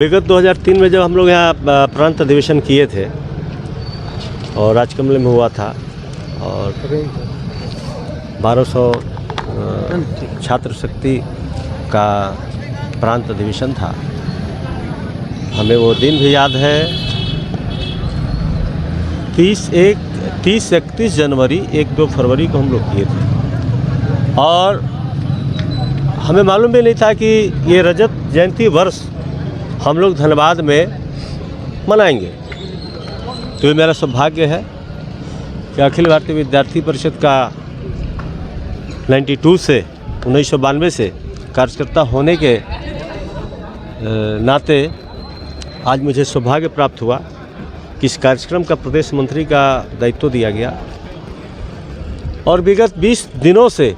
विगत 2003 में जब हम लोग यहाँ प्रांत अधिवेशन किए थे और राजकमल में हुआ था और 1200 छात्र शक्ति का प्रांत अधिवेशन था। हमें वो दिन भी याद है। 30-31 जनवरी 1-2 फरवरी को हम लोग किए थे और हमें मालूम भी नहीं था कि ये रजत जयंती वर्ष हम लोग धनबाद में मनाएंगे। तो ये मेरा सौभाग्य है कि अखिल भारतीय विद्यार्थी परिषद का 1992 से कार्यकर्ता होने के नाते आज मुझे सौभाग्य प्राप्त हुआ कि इस कार्यक्रम का प्रदेश मंत्री का दायित्व दिया गया। और विगत 20 दिनों से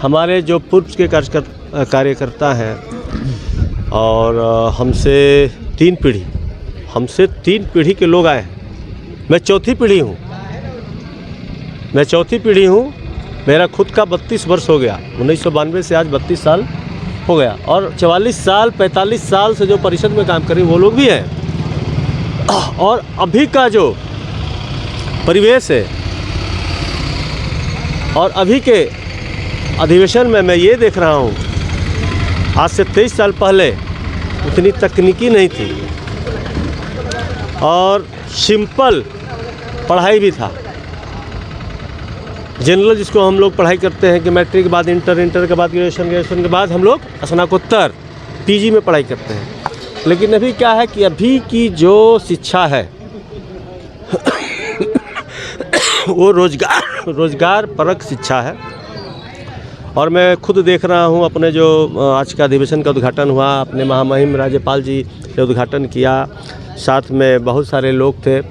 हमारे जो पूर्व के कार्यकर्ता हैं और हमसे तीन पीढ़ी के लोग आए हैं। मैं चौथी पीढ़ी हूँ। मेरा खुद का 32 वर्ष हो गया। 1992 से आज 32 साल हो गया और 45 साल से जो परिषद में काम कर रहे वो लोग भी हैं। और अभी का जो परिवेश है और अभी के अधिवेशन में मैं ये देख रहा हूँ, आज से 23 साल पहले उतनी तकनीकी नहीं थी और सिंपल पढ़ाई भी था। जनरल जिसको हम लोग पढ़ाई करते हैं कि मैट्रिक के बाद इंटर के बाद ग्रेजुएशन के बाद हम लोग स्नातकोत्तर पीजी में पढ़ाई करते हैं। लेकिन अभी क्या है कि अभी की जो शिक्षा है वो रोजगार परक शिक्षा है। और मैं खुद देख रहा हूँ अपने जो आज का अधिवेशन का उद्घाटन हुआ, अपने महामहिम राज्यपाल जी ने उद्घाटन किया, साथ में बहुत सारे लोग थे।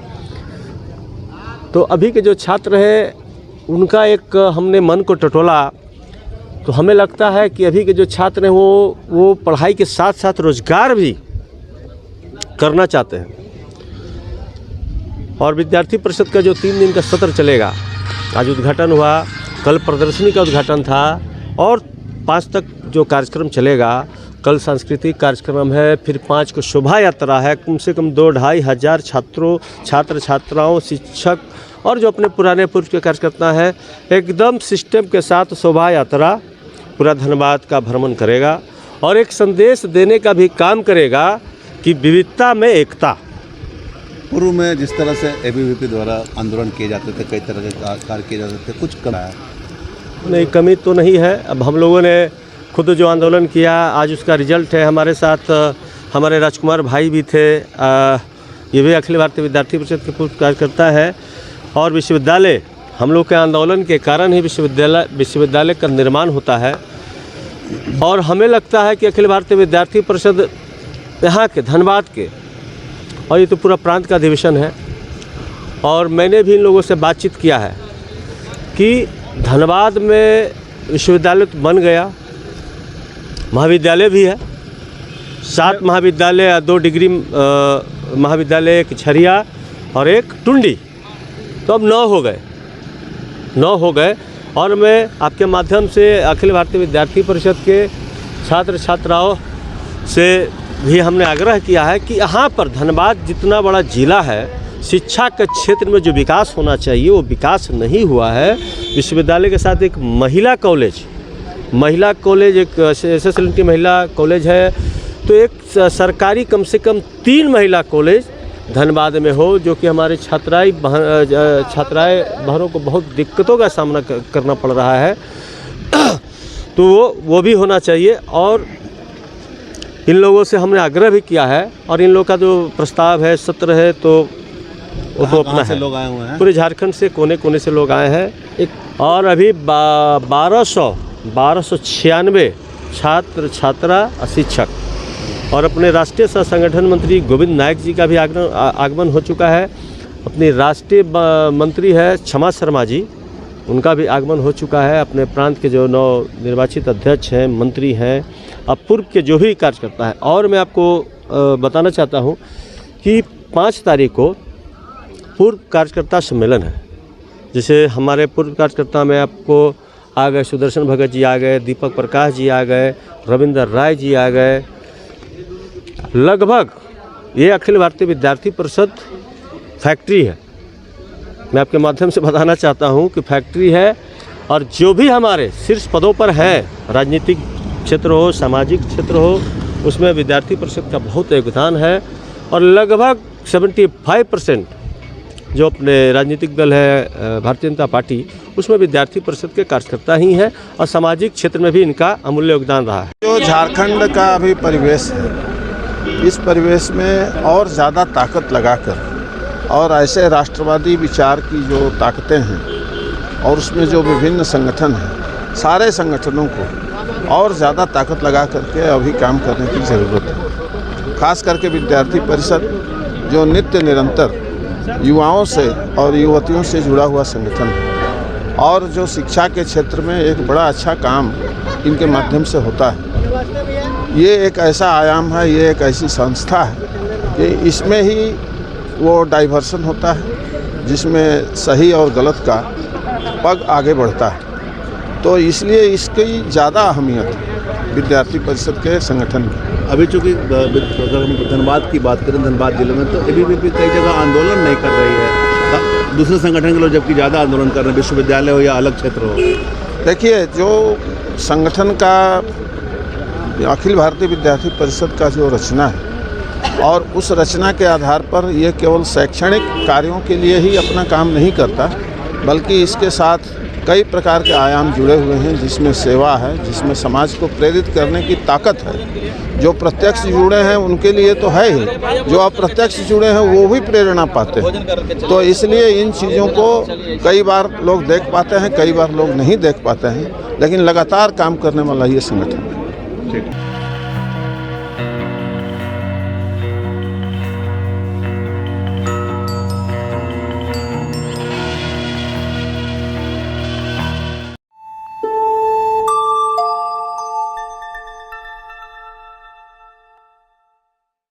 तो अभी के जो छात्र हैं उनका एक हमने मन को टटोला तो हमें लगता है कि अभी के जो छात्र हैं वो पढ़ाई के साथ साथ रोजगार भी करना चाहते हैं। और विद्यार्थी परिषद का जो 3 दिन का सत्र चलेगा, आज उद्घाटन हुआ, कल प्रदर्शनी का उद्घाटन था और 5 तक जो कार्यक्रम चलेगा। कल सांस्कृतिक कार्यक्रम है, फिर 5 को शोभा यात्रा है। कम से कम 2-2.5 हज़ार छात्र छात्राओं, शिक्षक और जो अपने पुराने पूर्व के कार्यकर्ता हैं एकदम सिस्टम के साथ शोभा यात्रा पूरा धनबाद का भ्रमण करेगा और एक संदेश देने का भी काम करेगा कि विविधता में एकता। पूर्व में जिस तरह से एबीवीपी द्वारा आंदोलन किए जाते थे, कई तरह के कार्य किए जाते थे, कुछ कम है? नहीं, कमी तो नहीं है। अब हम लोगों ने खुद जो आंदोलन किया आज उसका रिजल्ट है। हमारे साथ हमारे राजकुमार भाई भी थे, ये भी अखिल भारतीय विद्यार्थी परिषद के पूर्व कार्यकर्ता है। और विश्वविद्यालय हम लोग के आंदोलन के कारण ही विश्वविद्यालय का निर्माण होता है। और हमें लगता है कि अखिल भारतीय विद्यार्थी परिषद यहाँ के धनबाद के, और ये तो पूरा प्रांत का अधिवेशन है। और मैंने भी इन लोगों से बातचीत किया है कि धनबाद में विश्वविद्यालय तो बन गया, महाविद्यालय भी है, 7 महाविद्यालय, 2 डिग्री महाविद्यालय, एक छरिया और एक टुंडी, तो अब 9 हो गए। और मैं आपके माध्यम से अखिल भारतीय विद्यार्थी परिषद के छात्र छात्राओं से भी हमने आग्रह किया है कि यहाँ पर धनबाद जितना बड़ा जिला है, शिक्षा के क्षेत्र में जो विकास होना चाहिए वो विकास नहीं हुआ है। विश्वविद्यालय के साथ एक महिला कॉलेज एक SSLT महिला कॉलेज है, तो एक सरकारी कम से कम 3 महिला कॉलेज धनबाद में हो, जो कि हमारे छात्राएं बहनों को बहुत दिक्कतों का सामना करना पड़ रहा है। तो वो भी होना चाहिए। और इन लोगों से हमने आग्रह भी किया है और इन लोगों का जो प्रस्ताव है, सत्र है, तो वो तो अपना है। लोग आए हुए हैं पूरे झारखंड से कोने से लोग आए हैं। और अभी 1296 छात्र छात्रा और शिक्षक और अपने राष्ट्रीय सह संगठन मंत्री गोविंद नायक जी का भी आगमन हो चुका है। अपनी राष्ट्रीय मंत्री है क्षमा शर्मा जी, उनका भी आगमन हो चुका है। अपने प्रांत के जो नव निर्वाचित अध्यक्ष हैं, मंत्री हैं, अब पूर्व के जो भी कार्यकर्ता हैं। और मैं आपको बताना चाहता हूं कि 5 तारीख को पूर्व कार्यकर्ता सम्मेलन है। जैसे हमारे पूर्व कार्यकर्ता में आपको आ गए सुदर्शन भगत जी आ गए, दीपक प्रकाश जी आ गए, रविंदर राय जी आ गए, लगभग ये अखिल भारतीय विद्यार्थी परिषद फैक्ट्री है। मैं आपके माध्यम से बताना चाहता हूँ कि फैक्ट्री है, और जो भी हमारे शीर्ष पदों पर है, राजनीतिक क्षेत्र हो, सामाजिक क्षेत्र हो, उसमें विद्यार्थी परिषद का बहुत योगदान है। और लगभग 75% जो अपने राजनीतिक दल है भारतीय जनता पार्टी, उसमें विद्यार्थी परिषद के कार्यकर्ता ही हैं, और सामाजिक क्षेत्र में भी इनका अमूल्य योगदान रहा है। जो झारखंड का अभी परिवेश है, इस परिवेश में और ज़्यादा ताकत लगाकर और ऐसे राष्ट्रवादी विचार की जो ताकतें हैं और उसमें जो विभिन्न संगठन हैं, सारे संगठनों को और ज़्यादा ताकत लगा करके अभी काम करने की ज़रूरत है। खास करके विद्यार्थी परिषद जो नित्य निरंतर युवाओं से और युवतियों से जुड़ा हुआ संगठन है, और जो शिक्षा के क्षेत्र में एक बड़ा अच्छा काम इनके माध्यम से होता है। ये एक ऐसा आयाम है, ये एक ऐसी संस्था है कि इसमें ही वो डाइवर्सन होता है जिसमें सही और गलत का पग आगे बढ़ता है। तो इसलिए इसकी ज़्यादा अहमियत है विद्यार्थी परिषद के संगठन में। अभी चूँकि अगर हम धनबाद की बात करें, धनबाद जिले में तो एबीवीपी कई जगह आंदोलन नहीं कर रही है, दूसरे संगठन के लोग जबकि ज़्यादा आंदोलन कर रहे हैं, विश्वविद्यालय हो या अलग क्षेत्र हो। देखिए, जो संगठन का अखिल भारतीय विद्यार्थी परिषद का जो रचना है, और उस रचना के आधार पर ये केवल शैक्षणिक कार्यों के लिए ही अपना काम नहीं करता, बल्कि इसके साथ कई प्रकार के आयाम जुड़े हुए हैं, जिसमें सेवा है, जिसमें समाज को प्रेरित करने की ताकत है। जो प्रत्यक्ष जुड़े हैं उनके लिए तो है ही, जो अप्रत्यक्ष जुड़े हैं वो भी प्रेरणा पाते हैं। तो इसलिए इन चीज़ों को कई बार लोग देख पाते हैं, कई बार लोग नहीं देख पाते हैं, लेकिन लगातार काम करने वाला ये संगठन है।